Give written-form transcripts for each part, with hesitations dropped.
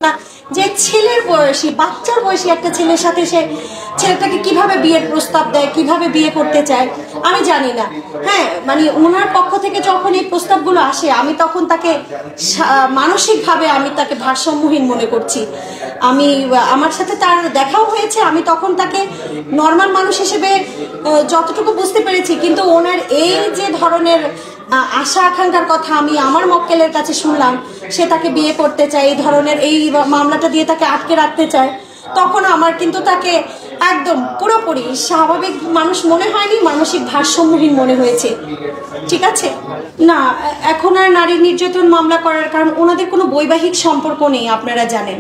না যে ছেলের বয়সী বাচ্চার বয়সী একটা ছেলের সাথে সে ছেলেটাকে কিভাবে বিয়ের প্রস্তাব দেয়, কিভাবে বিয়ে করতে চায় আমি জানি না। হ্যাঁ, মানে ওনার পক্ষ থেকে যখন এই প্রস্তাবগুলো আসে আমি তখন তাকে মানসিকভাবে আমি তাকে ভারসাম্যহীন মনে করছি। আমি আমার সাথে তার দেখাও হয়েছে, আমি তখন তাকে নর্মাল মানুষ হিসেবে যতটুকু বুঝতে পেরেছি, কিন্তু ওনার এই যে ধরনের আশা আকাঙ্ক্ষার কথা আমি আমার মক্কেলের কাছে শুনলাম, সে তাকে বিয়ে করতে চায়, এই ধরনের এই মামলাটা দিয়ে তাকে আটকে রাখতে চায়, তখন আমার কিন্তু তাকে একদম পুরোপুরি স্বাভাবিক মানুষ মনে হয়নি, মানসিক ভারসাম্যহীন মনে হয়েছে। ঠিক আছে, না এখন আর নারী নির্যাতন মামলা করার কারণ ওনাদের কোনো বৈবাহিক সম্পর্ক নেই, আপনারা জানেন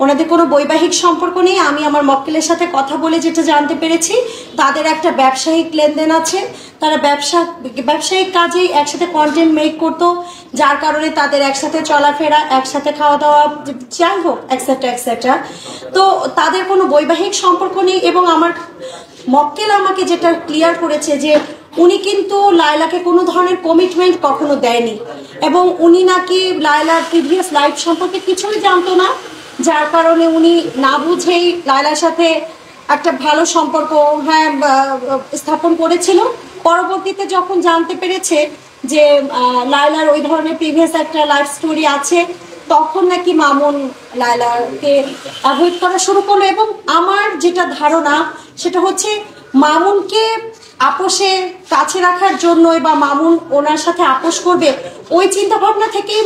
ওনাদের কোনো বৈবাহিক সম্পর্ক নেই। আমি আমার মক্কেলের সাথে কথা বলে যেটা জানতে পেরেছি, তাদের একটা ব্যবসায়িক লেনদেন আছে, তারা ব্যবসায়িক কাজেই একসাথে কন্টেন্ট মেক করতো, যার কারণে তাদের একসাথে চলাফেরা, একসাথে খাওয়া দাওয়া, যাই হোক এক্সেট্রা এক্সেট্রা। তো তাদের কোনো বৈবাহিক সম্পর্ক নেই। এবং আমার মক্কেল আমাকে যেটা ক্লিয়ার করেছে যে উনি কিন্তু লায়লাকে কোনো ধরনের কমিটমেন্ট কখনো দেয়নি, এবং উনি নাকি লায়লার প্রিভিয়াস লাইফ সম্পর্কে কিছুই জানতো না, যার কারণে উনি না বুঝেই লায়লার সাথে একটা ভালো সম্পর্ক স্থাপন করেছিল। পরবর্তীতে যখন জানতে পেরেছে যে লায়লার ওই ধরনের প্রিভিয়াস একটা লাইফ স্টোরি আছে, তখন নাকি মামুন লায়লাকে অ্যাভয়েড করা শুরু করলো। এবং আমার যেটা ধারণা সেটা হচ্ছে মামুনকে আপোষে কাছে রাখার জন্য বা মামুন ওনার সাথে আপোষ করবে ওই চিন্তা ভাবনা থেকেই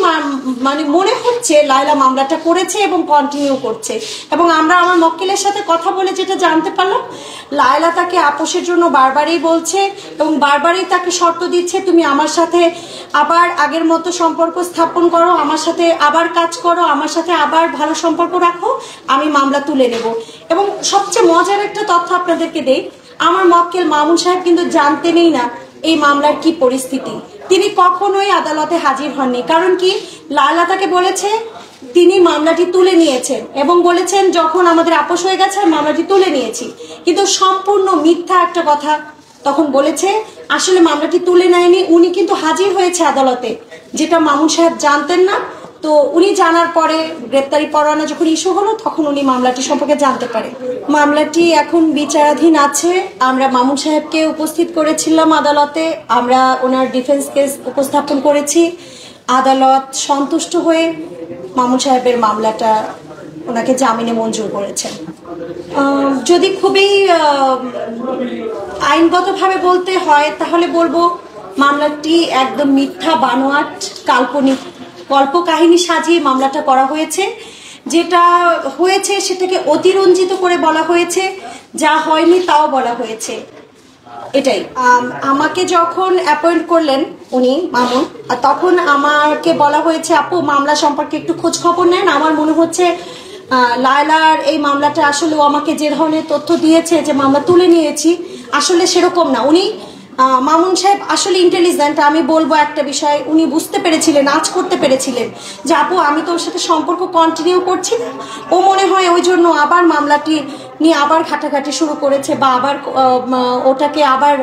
মানে মনে হচ্ছে লায়লা মামলাটা করেছে এবং কন্টিনিউ করছে। এবং আমরা আমার মক্কেলের সাথে কথা বলে যেটা জানতে পারলাম, লায়লা তাকে আপোষের জন্য বারবারই বলছে এবং বারবারই তাকে শর্ত দিচ্ছে, তুমি আমার সাথে আবার আগের মতো সম্পর্ক স্থাপন করো, আমার সাথে আবার কাজ করো, আমার সাথে আবার ভালো সম্পর্ক রাখো, আমি মামলা তুলে নেব। এবং সবচেয়ে মজার একটা তথ্য আপনাদেরকে দেই, আমার মক্কেল মামুন সাহেব কিন্তু জানতেনই না এই মামলার কি পরিস্থিতি। তিনি কখনোই আদালতে হাজির হননি। কারণ কি, লায়লা তাকে বলেছে তিনি মামলাটি তুলে নিয়েছেন এবং বলেছেন যখন আমাদের আপোষ হয়ে গেছে মামলাটি তুলে নিয়েছি, কিন্তু সম্পূর্ণ মিথ্যা একটা কথা তখন বলেছে। আসলে মামলাটি তুলে নেয়নি, উনি কিন্তু হাজির হয়েছে আদালতে, যেটা মামুন সাহেব জানতেন না। তো উনি জানার পরে গ্রেপ্তারি পরোয়ানা যখন ইস্যু হলো তখন উনি মামলাটি সম্পর্কে জানতে পারে। মামলাটি এখন বিচারাধীন আছে। আমরা মামুন সাহেবকে উপস্থিত করেছিলাম আদালতে, আমরা ওনার ডিফেন্স কেস উপস্থাপন করেছি। আদালত সন্তুষ্ট হয়ে মামুন সাহেবের মামলাটা ওনাকে জামিনে মঞ্জুর করেছেন। যদি খুবই আইনগতভাবে বলতে হয় তাহলে বলবো মামলাটি একদম মিথ্যা, বানোয়াট, কাল্পনিক গল্প কাহিনী সাজিয়ে মামলাটা করা হয়েছে। যেটা হয়েছে সেটাকে অতিরঞ্জিত করে বলা হয়েছে, যা হয়নি তাও বলা হয়েছে। এটাই। আমাকে যখন অ্যাপয়েন্ট করলেন উনি মামুন, তখন আমাকে বলা হয়েছে আপু মামলা সম্পর্কে একটু খোঁজ খবর নেন। আমার মনে হচ্ছে লায়লার এই মামলাটা আসলে আমাকে যে ধরনের তথ্য দিয়েছে যে মামলা তুলে নিয়েছি, আসলে সেরকম না। উনি মামুন সাহেব আসলে ইন্টেলিজেন্ট। আমি বলবো একটা বিষয়, উনি বুঝতে পেরেছিলেন, আজ করতে পেরেছিলেন যে আপু আমি তোর সাথে সম্পর্ক কন্টিনিউ করছি না, ও মনে হয় ওই জন্য আবার মামলাটি নিয়ে আবার ঘাটাঘাটি শুরু করেছে বা আবার ওটাকে আবার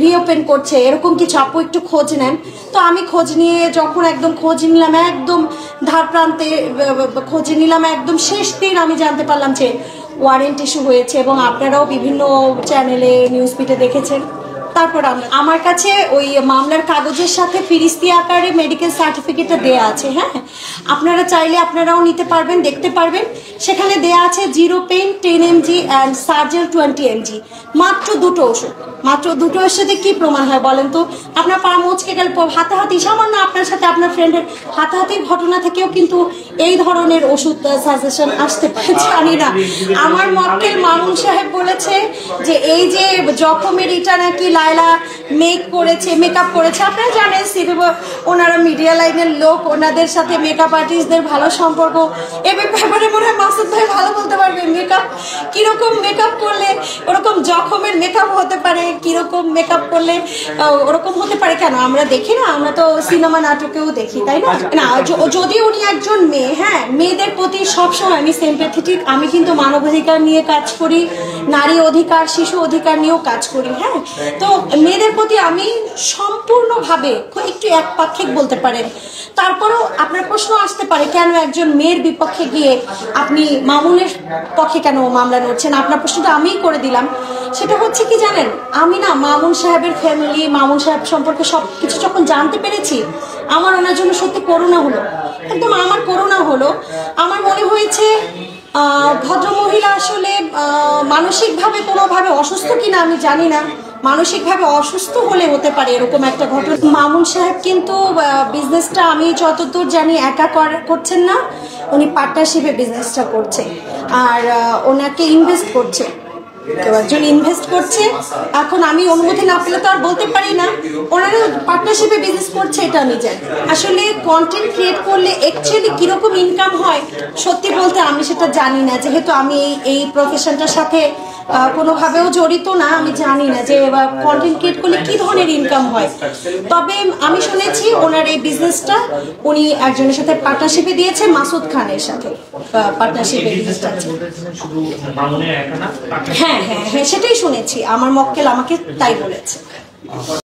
রিওপেন করছে, এরকম কিছু। আপু একটু খোঁজ নেন। তো আমি খোঁজ নিয়ে যখন একদম খোঁজ নিলাম, একদম ধার প্রান্তে খোঁজ নিলাম, একদম শেষ দিন আমি জানতে পারলাম যে ওয়ারেন্ট ইস্যু হয়েছে। এবং আপনারাও বিভিন্ন চ্যানেলে নিউজ ফিডে দেখেছেন। তারপর আমার কাছে ওই মামলার কাগজের সাথে ফিরিস্তি আকারে মেডিকেল সার্টিফিকেটটা দেয়া আছে। হ্যাঁ, আপনারা চাইলে আপনারাও নিতে পারবেন, দেখতে পারবেন। সেখানে দেয়া আছে 0 pain 10 mg and Sergel 20 mg। মাত্র দুটো ওষুধ, মাত্র দুটো ওষুধে কি প্রমাণ হয় বলেন তো? আপনার পা মুচকে গেলে হাতাহাতি, সামান্য আপনার সাথে আপনার ফ্রেন্ডের হাতাহাতির ঘটনা থেকেও কিন্তু এই ধরনের ওষুধ সাজেশন আসতে পারে, জানি না। আমার মক্কেল মামুন সাহেব বলেছে যে এই যে জখমের এটা নাকি লায়লা মেকআপ করেছে। আপনারা জানেন ওনারা মিডিয়া লাইনের লোক, ওনাদের সাথে মেকআপ আর্টিস্টদের ভালো সম্পর্ক। এই ব্যাপারে মনে হয় মাসুদ ভাই ভালো বলতে পারবে, মেকআপ কিরকম মেকআপ করলে ওরকম জখমের মেকআপ হতে পারে, কিরকম মেকআপ করলে ওরকম হতে পারে। কেন আমরা দেখি না? আমরা তো সিনেমা নাটকেও দেখি, তাই না? না, যদি উনি একজন মেয়ে, হ্যাঁ, মেয়েদের প্রতি সবসময় আমি সিম্প্যাথেটিক। আমি কিন্তু মানবাধিকার নিয়ে কাজ করি, নারী অধিকার, শিশু অধিকার নিয়েও কাজ করি। হ্যাঁ, তো মেয়েদের প্রতি আমি সম্পূর্ণভাবে একটু একপাক্ষিক বলতে পারেন। তারপরেও আপনার প্রশ্ন আসতে পারে কেন একজন মেয়ের বিপক্ষে গিয়ে আপনি মামুনের পক্ষে কেন মামলা লড়ছেন, আপনার প্রশ্নটা আমিই করে দিলাম। সেটা হচ্ছে কি জানেন, আমি না মামুন সাহেবের ফ্যামিলি, মামুন সাহেব সম্পর্কে সব কিছু যখন জানতে পেরেছি, আমার ওনার জন্য সত্যি করুণা হলো, একদম আমার করুণা হলো। আমার মনে হয়েছে ভদ্রমহিলা আসলে মানসিকভাবে কোনোভাবে অসুস্থ কিনা আমি জানি না, মানসিকভাবে অসুস্থ হলে হতে পারে এরকম একটা ঘটনা। মামুন সাহেব কিন্তু বিজনেসটা আমি যতদূর জানি একা করছেন না, উনি পার্টনারশিপে বিজনেসটা করছে, আর ওনাকে ইনভেস্ট করছে, কেউ একজন ইনভেস্ট করছে। এখন আমি অনুমতি না পেলে তো আর বলতে পারি না, ওনারা পার্টনারশিপে বিজনেস করছে এটা আমি জানি। আসলে কন্টেন্ট ক্রিয়েট করলে অ্যাকচুয়ালি কিরকম ইনকাম হয় সত্যি বলতে আমি সেটা জানি না, যেহেতু আমি এই প্রফেশনটার সাথে কোনোভাবেও জড়িত না, আমি জানি না যে কন্টেন্ট ক্রিয়েট করলে কি ধরনের ইনকাম হয়। তবে আমি শুনেছি ওনার এই বিজনেসটা উনি একজনের সাথে পার্টনারশিপে দিয়েছে, মাসুদ খানের সাথে পার্টনারশিপে বিজনেসটা আছে। হ্যাঁ হ্যাঁ হ্যাঁ, সেটাই শুনেছি, আমার মক্কেল আমাকে তাই বলেছে।